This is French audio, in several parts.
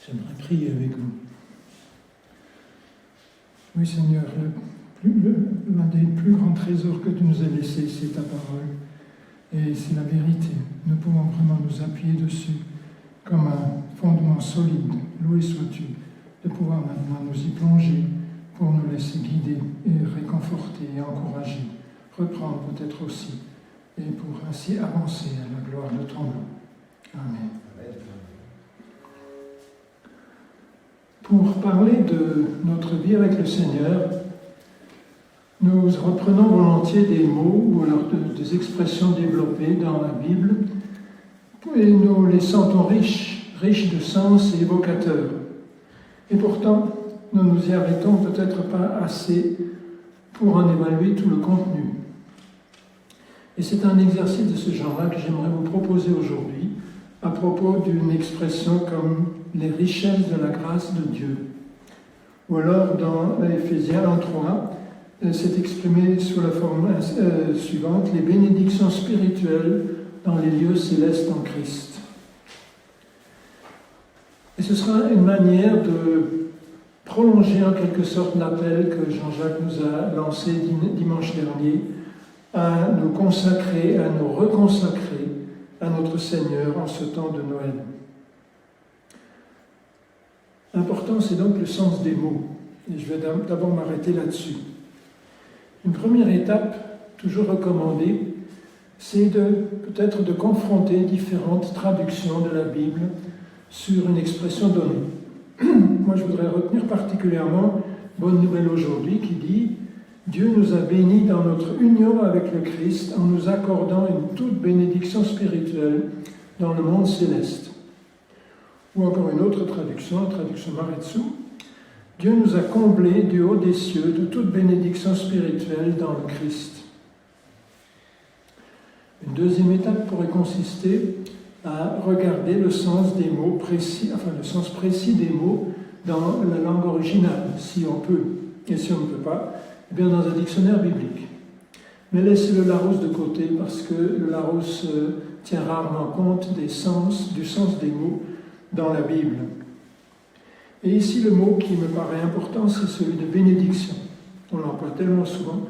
J'aimerais prier avec vous. Oui, Seigneur, l'un des plus grands trésors que tu nous as laissés, c'est ta parole. Et c'est la vérité. Nous pouvons vraiment nous appuyer dessus comme un fondement solide. Loué sois-tu de pouvoir maintenant nous y plonger pour nous laisser guider et réconforter et encourager, reprendre peut-être aussi, et pour ainsi avancer à la gloire de ton nom. Amen. Pour parler de notre vie avec le Seigneur, nous reprenons volontiers des mots ou alors des expressions développées dans la Bible et nous les sentons riches de sens et évocateurs. Et pourtant, nous nous y arrêtons peut-être pas assez pour en évaluer tout le contenu. Et c'est un exercice de ce genre-là que j'aimerais vous proposer aujourd'hui à propos d'une expression comme les richesses de la grâce de Dieu. Ou alors dans Éphésiens 1:3, c'est exprimé sous la forme suivante, les bénédictions spirituelles dans les lieux célestes en Christ. Et ce sera une manière de prolonger en quelque sorte l'appel que Jean-Jacques nous a lancé dimanche dernier, à nous consacrer, à nous reconsacrer à notre Seigneur en ce temps de Noël. L'important, c'est donc le sens des mots. Et je vais d'abord m'arrêter là-dessus. Une première étape, toujours recommandée, c'est peut-être de confronter différentes traductions de la Bible sur une expression donnée. Moi, je voudrais retenir particulièrement Bonne Nouvelle aujourd'hui qui dit « Dieu nous a bénis dans notre union avec le Christ en nous accordant une toute bénédiction spirituelle dans le monde céleste. » Ou encore une autre traduction, la traduction Maretsu, « Dieu nous a comblés du haut des cieux de toute bénédiction spirituelle dans le Christ. » Une deuxième étape pourrait consister à regarder le sens des mots précis, enfin le sens précis des mots dans la langue originale, si on peut, et si on ne peut pas, eh bien dans un dictionnaire biblique. Mais laissez le Larousse de côté parce que le Larousse tient rarement compte du sens des mots dans la Bible. Et ici, le mot qui me paraît important, c'est celui de bénédiction. On l'emploie tellement souvent,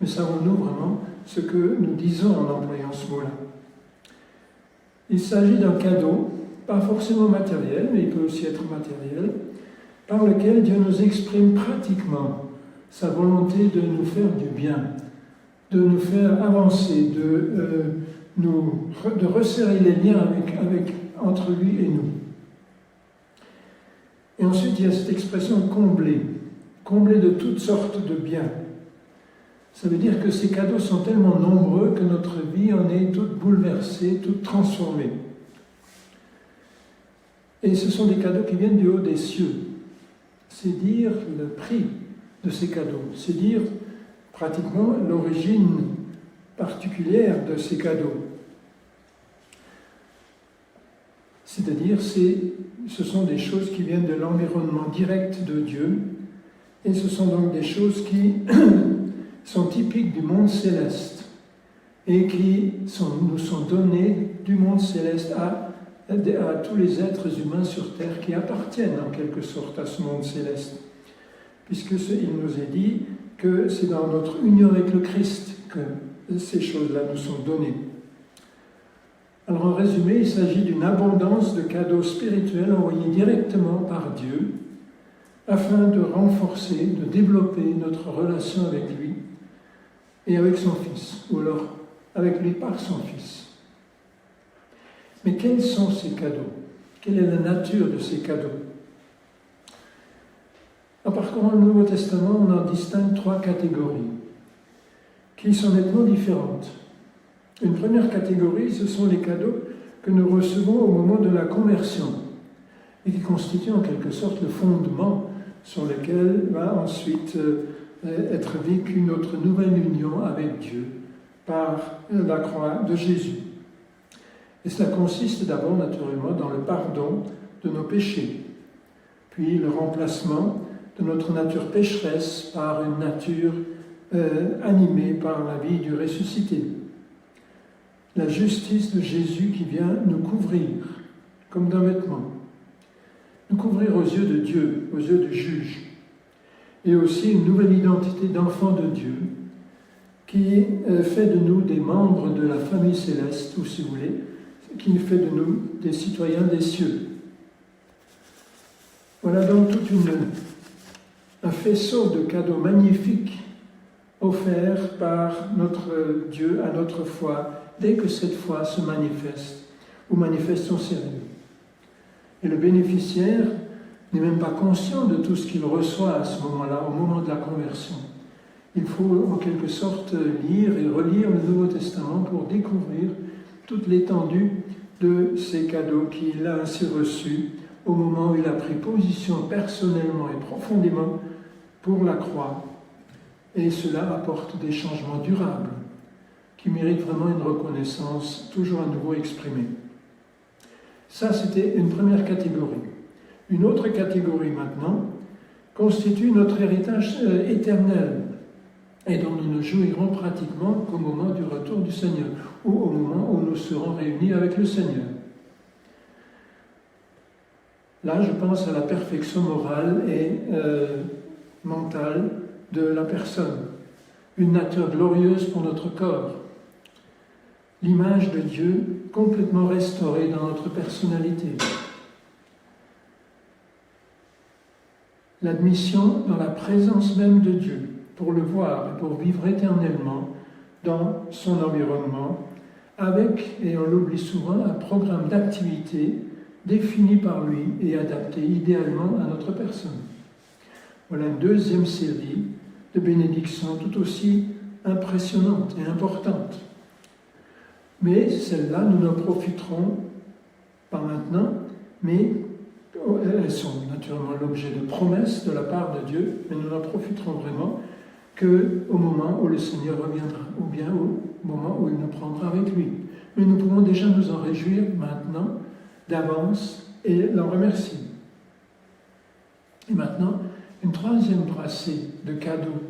mais savons-nous vraiment ce que nous disons en employant ce mot-là? Il s'agit d'un cadeau, pas forcément matériel, mais il peut aussi être matériel, par lequel Dieu nous exprime pratiquement sa volonté de nous faire du bien, de nous faire avancer, de resserrer les liens entre lui et nous. Et ensuite, il y a cette expression combler de toutes sortes de biens. Ça veut dire que ces cadeaux sont tellement nombreux que notre vie en est toute bouleversée, toute transformée. Et ce sont des cadeaux qui viennent du haut des cieux. C'est dire le prix de ces cadeaux. C'est dire pratiquement l'origine particulière de ces cadeaux. C'est-à-dire, ce sont des choses qui viennent de l'environnement direct de Dieu, et ce sont donc des choses qui sont typiques du monde céleste, et qui nous sont données du monde céleste à tous les êtres humains sur terre qui appartiennent en quelque sorte à ce monde céleste. Puisqu'il nous est dit que c'est dans notre union avec le Christ que ces choses-là nous sont données. Alors en résumé, il s'agit d'une abondance de cadeaux spirituels envoyés directement par Dieu afin de renforcer, de développer notre relation avec lui et avec son Fils, ou alors avec lui par son Fils. Mais quels sont ces cadeaux? Quelle est la nature de ces cadeaux? En parcourant le Nouveau Testament, on en distingue 3 catégories qui sont nettement différentes. Une première catégorie, ce sont les cadeaux que nous recevons au moment de la conversion et qui constituent en quelque sorte le fondement sur lequel va ensuite être vécue notre nouvelle union avec Dieu par la croix de Jésus. Et cela consiste d'abord naturellement dans le pardon de nos péchés, puis le remplacement de notre nature pécheresse par une nature animée par la vie du ressuscité. La justice de Jésus qui vient nous couvrir comme d'un vêtement. nous couvrir aux yeux de Dieu, aux yeux du juge, et aussi une nouvelle identité d'enfant de Dieu qui fait de nous des membres de la famille céleste, ou si vous voulez, qui fait de nous des citoyens des cieux. Voilà donc un faisceau de cadeaux magnifiques offerts par notre Dieu à notre foi, dès que cette foi se manifeste, ou manifeste son sérieux. Et le bénéficiaire n'est même pas conscient de tout ce qu'il reçoit à ce moment-là, au moment de la conversion. Il faut en quelque sorte lire et relire le Nouveau Testament pour découvrir toute l'étendue de ces cadeaux qu'il a ainsi reçus au moment où il a pris position personnellement et profondément pour la croix. Et cela apporte des changements durables qui méritent vraiment une reconnaissance toujours à nouveau exprimée. Ça, c'était une première catégorie. Une autre catégorie maintenant constitue notre héritage éternel et dont nous ne jouirons pratiquement qu'au moment du retour du Seigneur ou au moment où nous serons réunis avec le Seigneur. Là, je pense à la perfection morale et mentale de la personne, une nature glorieuse pour notre corps, l'image de Dieu complètement restaurée dans notre personnalité, l'admission dans la présence même de Dieu, pour le voir et pour vivre éternellement dans son environnement, avec, et on l'oublie souvent, un programme d'activité défini par lui et adapté idéalement à notre personne. Voilà une deuxième série de bénédictions tout aussi impressionnantes et importantes. Mais celles-là, nous n'en profiterons pas maintenant, mais elles sont naturellement l'objet de promesses de la part de Dieu, mais nous n'en profiterons vraiment qu'au moment où le Seigneur reviendra, ou bien au moment où il nous prendra avec lui. Mais nous pouvons déjà nous en réjouir maintenant, d'avance, et l'en remercier. Et maintenant, une troisième brassée de cadeaux,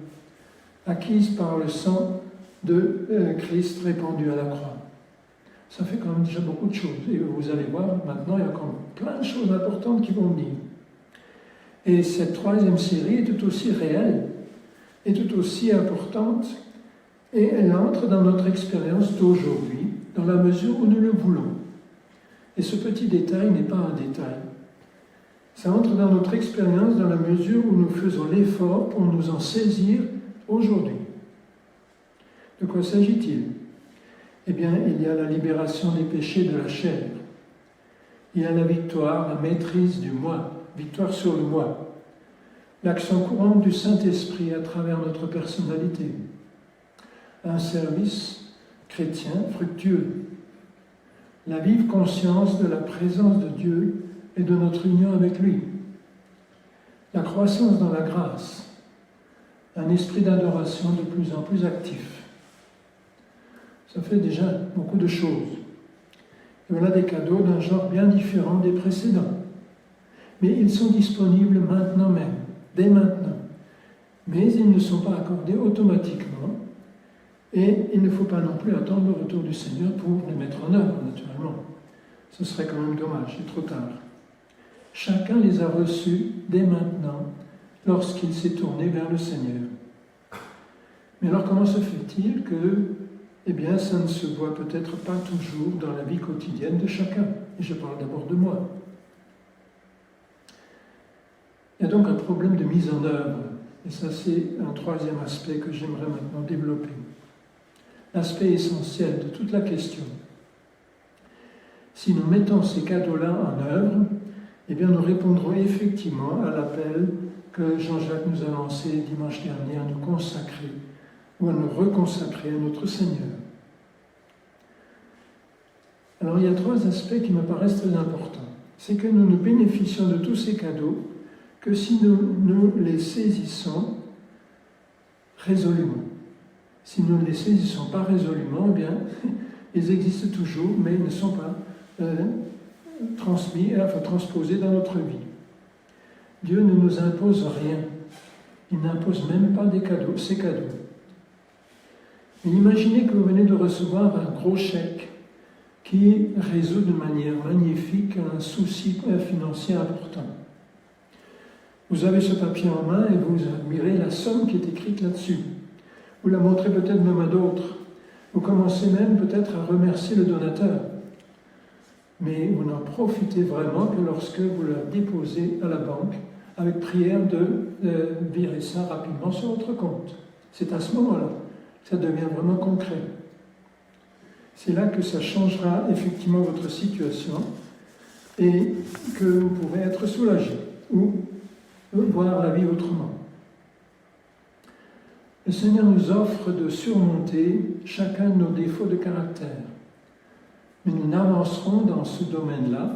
acquise par le sang de Christ répandu à la croix. Ça fait quand même déjà beaucoup de choses. Et vous allez voir, maintenant, il y a encore plein de choses importantes qui vont venir. Et cette troisième série est tout aussi réelle, est tout aussi importante, et elle entre dans notre expérience d'aujourd'hui, dans la mesure où nous le voulons. Et ce petit détail n'est pas un détail. Ça entre dans notre expérience dans la mesure où nous faisons l'effort pour nous en saisir aujourd'hui. De quoi s'agit-il ? Eh bien, il y a la libération des péchés de la chair. Il y a la victoire, la maîtrise du moi, victoire sur le moi. L'action courante du Saint-Esprit à travers notre personnalité. Un service chrétien fructueux. La vive conscience de la présence de Dieu et de notre union avec lui. La croissance dans la grâce. Un esprit d'adoration de plus en plus actif. Ça fait déjà beaucoup de choses. Et voilà des cadeaux d'un genre bien différent des précédents. Mais ils sont disponibles maintenant même, dès maintenant. Mais ils ne sont pas accordés automatiquement. Et il ne faut pas non plus attendre le retour du Seigneur pour les mettre en œuvre, naturellement. Ce serait quand même dommage, c'est trop tard. Chacun les a reçus dès maintenant, lorsqu'il s'est tourné vers le Seigneur. Mais alors comment se fait-il que, eh bien, ça ne se voit peut-être pas toujours dans la vie quotidienne de chacun? Et je parle d'abord de moi. Il y a donc un problème de mise en œuvre. Et ça, c'est un troisième aspect que j'aimerais maintenant développer. L'aspect essentiel de toute la question. Si nous mettons ces cadeaux-là en œuvre, eh bien, nous répondrons effectivement à l'appel que Jean-Jacques nous a lancé dimanche dernier à nous consacrer ou à nous reconsacrer à notre Seigneur. Alors, il y a trois aspects qui me paraissent très importants. C'est que nous ne bénéficions de tous ces cadeaux que si nous les saisissons résolument. Si nous ne les saisissons pas résolument, eh bien, ils existent toujours, mais ils ne sont pas transposés dans notre vie. Dieu ne nous impose rien. Il n'impose même pas ces cadeaux. Mais imaginez que vous venez de recevoir un gros chèque qui résout de manière magnifique un souci financier important. Vous avez ce papier en main et vous admirez la somme qui est écrite là-dessus. Vous la montrez peut-être même à d'autres. Vous commencez même peut-être à remercier le donateur. Mais vous n'en profitez vraiment que lorsque vous la déposez à la banque avec prière de virer ça rapidement sur votre compte. C'est à ce moment-là que ça devient vraiment concret. C'est là que ça changera effectivement votre situation et que vous pourrez être soulagé ou voir la vie autrement. Le Seigneur nous offre de surmonter chacun de nos défauts de caractère. Mais nous n'avancerons dans ce domaine-là,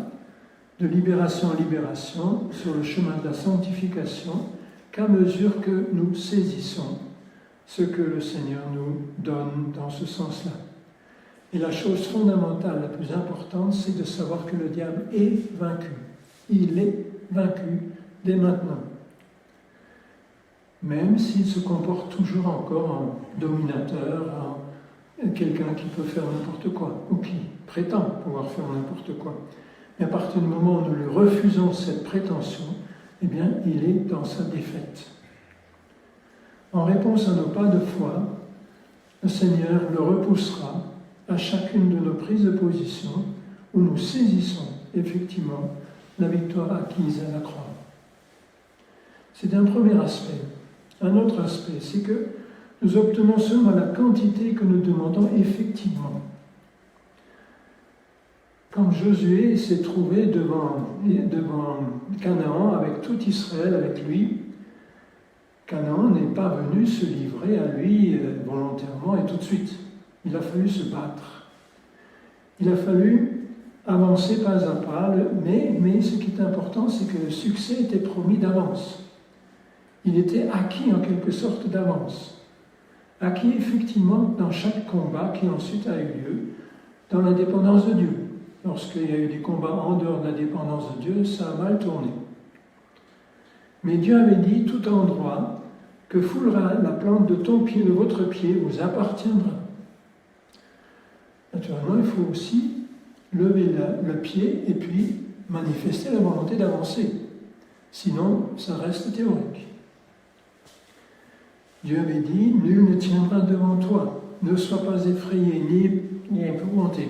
de libération en libération, sur le chemin de la sanctification, qu'à mesure que nous saisissons ce que le Seigneur nous donne dans ce sens-là. Et la chose fondamentale, la plus importante, c'est de savoir que le diable est vaincu. Il est vaincu dès maintenant. Même s'il se comporte toujours encore en dominateur, en quelqu'un qui peut faire n'importe quoi, ou qui prétend pouvoir faire n'importe quoi. Mais à partir du moment où nous lui refusons cette prétention, eh bien, il est dans sa défaite. En réponse à nos pas de foi, le Seigneur le repoussera à chacune de nos prises de position où nous saisissons effectivement la victoire acquise à la croix. C'est un premier aspect. Un autre aspect, c'est que nous obtenons seulement la quantité que nous demandons effectivement. Quand Josué s'est trouvé devant Canaan avec tout Israël avec lui, Canaan n'est pas venu se livrer à lui volontairement et tout de suite. Il a fallu se battre. Il a fallu avancer pas à pas, mais ce qui est important, c'est que le succès était promis d'avance. Il était acquis en quelque sorte d'avance. Acquis effectivement dans chaque combat qui ensuite a eu lieu dans la dépendance de Dieu. Lorsqu'il y a eu des combats en dehors de la dépendance de Dieu, ça a mal tourné. Mais Dieu avait dit tout endroit que foulera la plante de ton pied, de votre pied, vous appartiendra. Naturellement, il faut aussi lever le pied et puis manifester la volonté d'avancer. Sinon, ça reste théorique. Dieu avait dit, nul ne tiendra devant toi, ne sois pas effrayé ni épouvanté,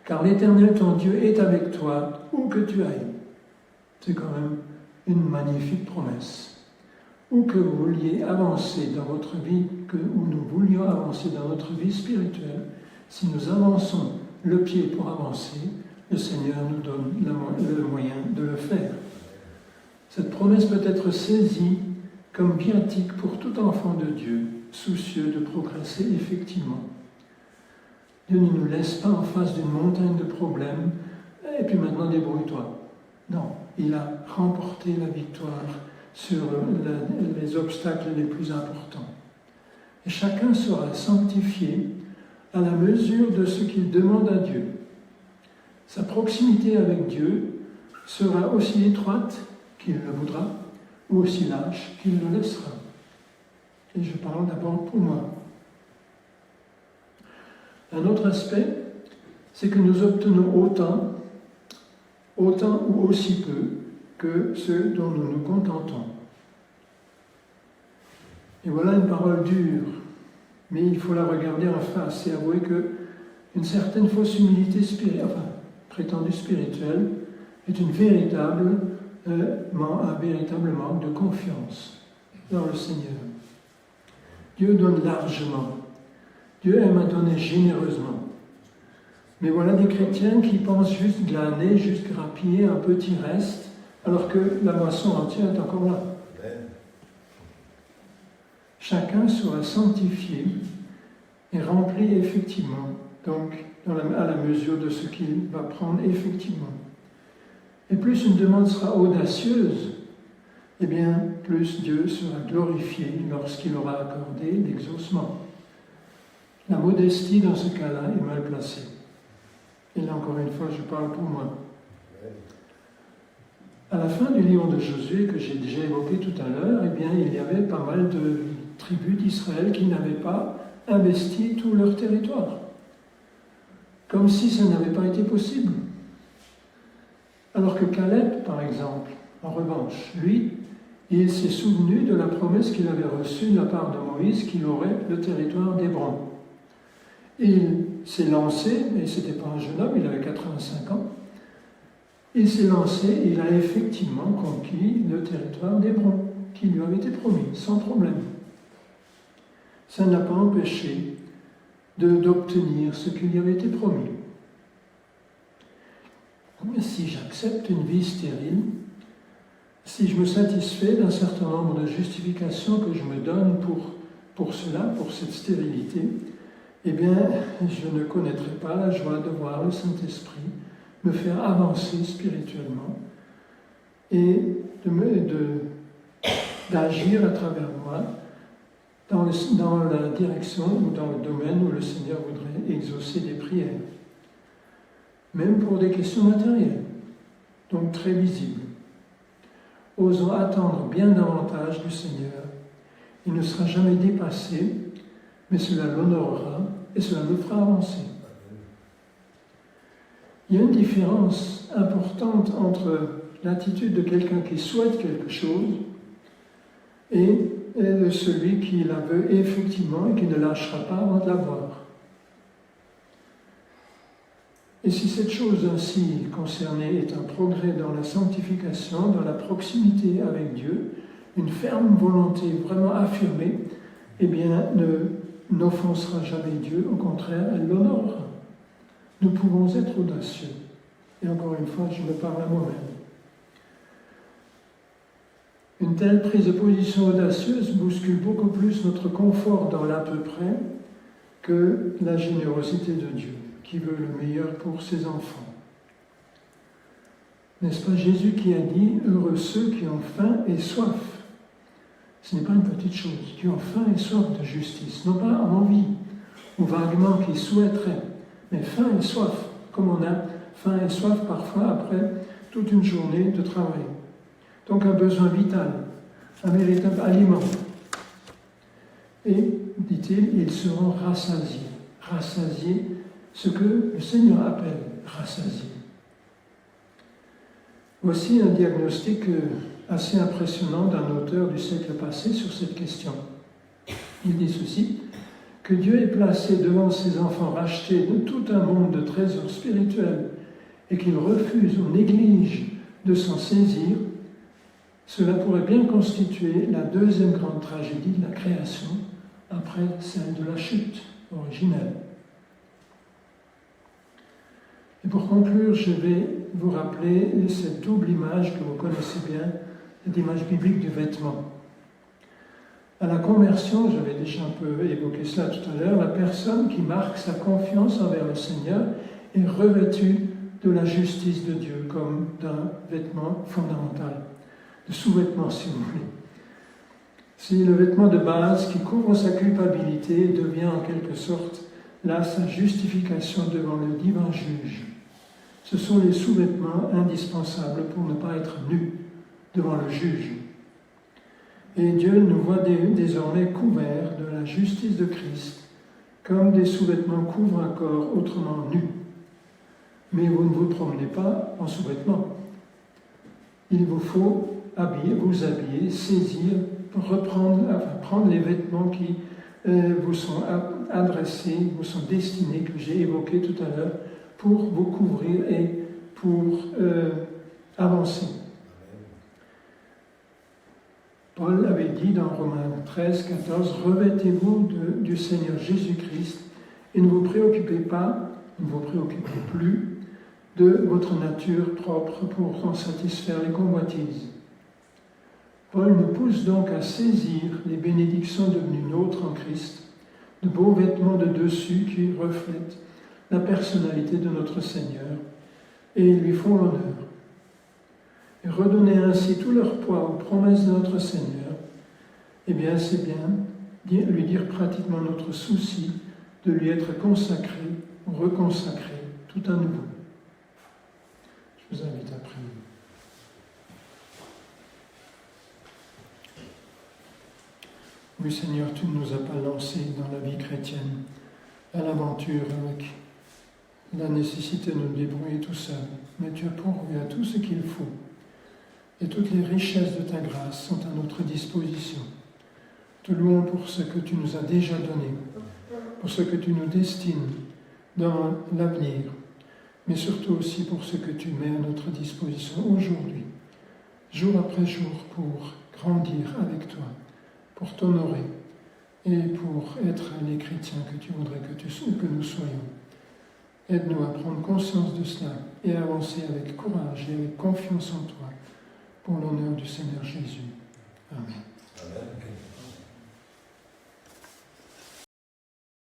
car l'Éternel ton Dieu est avec toi, où que tu ailles. C'est quand même une magnifique promesse. Où que vous vouliez avancer dans votre vie, où nous voulions avancer dans notre vie spirituelle, si nous avançons le pied pour avancer, le Seigneur nous donne le moyen de le faire. Cette promesse peut être saisie comme viatique pour tout enfant de Dieu, soucieux de progresser effectivement. Dieu ne nous laisse pas en face d'une montagne de problèmes, et puis maintenant débrouille-toi. Non, il a remporté la victoire sur les obstacles les plus importants. Et chacun sera sanctifié à la mesure de ce qu'il demande à Dieu. Sa proximité avec Dieu sera aussi étroite qu'il le voudra, ou aussi lâche qu'il le laissera. Et je parle d'abord pour moi. Un autre aspect, c'est que nous obtenons autant ou aussi peu que ceux dont nous nous contentons. Et voilà une parole dure, mais il faut la regarder en face et avouer qu'une certaine fausse humilité prétendue spirituelle est un véritable manque de confiance dans le Seigneur. Dieu donne largement. Dieu aime à donner généreusement. Mais voilà des chrétiens qui pensent juste glaner, juste grappiller un petit reste, alors que la moisson entière est encore là. Chacun sera sanctifié et rempli effectivement, donc à la mesure de ce qu'il va prendre effectivement. Et plus une demande sera audacieuse, eh bien, plus Dieu sera glorifié lorsqu'il aura accordé l'exaucement. La modestie, dans ce cas-là, est mal placée. Et là, encore une fois, je parle pour moi. À la fin du livre de Josué, que j'ai déjà évoqué tout à l'heure, eh bien, il y avait pas mal de tribus d'Israël qui n'avaient pas investi tout leur territoire. Comme si ça n'avait pas été possible. Alors que Caleb, par exemple, en revanche, lui, Et il s'est souvenu de la promesse qu'il avait reçue de la part de Moïse qu'il aurait le territoire d'Hébron. Et il s'est lancé, et ce n'était pas un jeune homme, il avait 85 ans, il s'est lancé et il a effectivement conquis le territoire d'Hébron, qui lui avait été promis, sans problème. Ça ne l'a pas empêché d'obtenir ce qui lui avait été promis. Si j'accepte une vie stérile, si je me satisfais d'un certain nombre de justifications que je me donne pour cela, pour cette stérilité, eh bien, je ne connaîtrai pas la joie de voir le Saint-Esprit me faire avancer spirituellement et d'agir à travers moi dans la direction ou dans le domaine où le Seigneur voudrait exaucer des prières. Même pour des questions matérielles, donc très visibles. Osons attendre bien davantage du Seigneur. Il ne sera jamais dépassé, mais cela l'honorera et cela nous fera avancer. Il y a une différence importante entre l'attitude de quelqu'un qui souhaite quelque chose et de celui qui la veut effectivement et qui ne lâchera pas avant de l'avoir. Et si cette chose ainsi concernée est un progrès dans la sanctification, dans la proximité avec Dieu, une ferme volonté vraiment affirmée, eh bien, n'offensera jamais Dieu, au contraire, elle l'honorera. Nous pouvons être audacieux. Et encore une fois, je me parle à moi-même. Une telle prise de position audacieuse bouscule beaucoup plus notre confort dans l'à peu près que la générosité de Dieu, qui veut le meilleur pour ses enfants. N'est-ce pas Jésus qui a dit « Heureux ceux qui ont faim et soif ». Ce n'est pas une petite chose, qui ont faim et soif de justice, non pas envie ou vaguement qui souhaiteraient, mais faim et soif, comme on a faim et soif parfois après toute une journée de travail. Donc un besoin vital, un véritable aliment. Et, dit-il, ils seront rassasiés. Rassasiés, ce que le Seigneur appelle rassasiés. Voici un diagnostic assez impressionnant d'un auteur du siècle passé sur cette question. Il dit ceci, que Dieu ait placé devant ses enfants rachetés de tout un monde de trésors spirituels et qu'ils refusent ou négligent de s'en saisir, cela pourrait bien constituer la deuxième grande tragédie de la création après celle de la chute originelle. Et pour conclure, je vais vous rappeler cette double image que vous connaissez bien, cette image biblique du vêtement. À la conversion, j'avais déjà un peu évoqué cela tout à l'heure, la personne qui marque sa confiance envers le Seigneur est revêtue de la justice de Dieu comme d'un vêtement fondamental, de sous-vêtement si vous voulez. C'est le vêtement de base qui couvre sa culpabilité et devient en quelque sorte là sa justification devant le divin juge. Ce sont les sous-vêtements indispensables pour ne pas être nus devant le juge. Et Dieu nous voit désormais couverts de la justice de Christ, comme des sous-vêtements couvrent un corps autrement nu. Mais vous ne vous promenez pas en sous-vêtements. Il vous faut vous habiller, saisir, prendre les vêtements qui vous sont adressés, vous sont destinés, que j'ai évoqués tout à l'heure, pour vous couvrir et pour avancer. Paul avait dit dans Romains 13, 14, « Revêtez-vous du Seigneur Jésus-Christ et ne vous préoccupez plus de votre nature propre pour en satisfaire les convoitises. » Paul nous pousse donc à saisir les bénédictions devenues nôtres en Christ, de beaux vêtements de dessus qui reflètent la personnalité de notre Seigneur et lui font l'honneur. Et redonner ainsi tout leur poids aux promesses de notre Seigneur, eh bien c'est bien lui dire pratiquement notre souci de lui être consacré ou reconsacré tout à nouveau. Je vous invite à prier. Oui Seigneur, tu ne nous as pas lancés dans la vie chrétienne à l'aventure avec la nécessité de nous débrouiller tout seul, mais tu as pourvu à tout ce qu'il faut et toutes les richesses de ta grâce sont à notre disposition. Te louons pour ce que tu nous as déjà donné, pour ce que tu nous destines dans l'avenir, mais surtout aussi pour ce que tu mets à notre disposition aujourd'hui, jour après jour, pour grandir avec toi, pour t'honorer et pour être les chrétiens que tu voudrais que nous soyons. Aide-nous à prendre conscience de cela et à avancer avec courage et avec confiance en toi, pour l'honneur du Seigneur Jésus. Amen. Amen.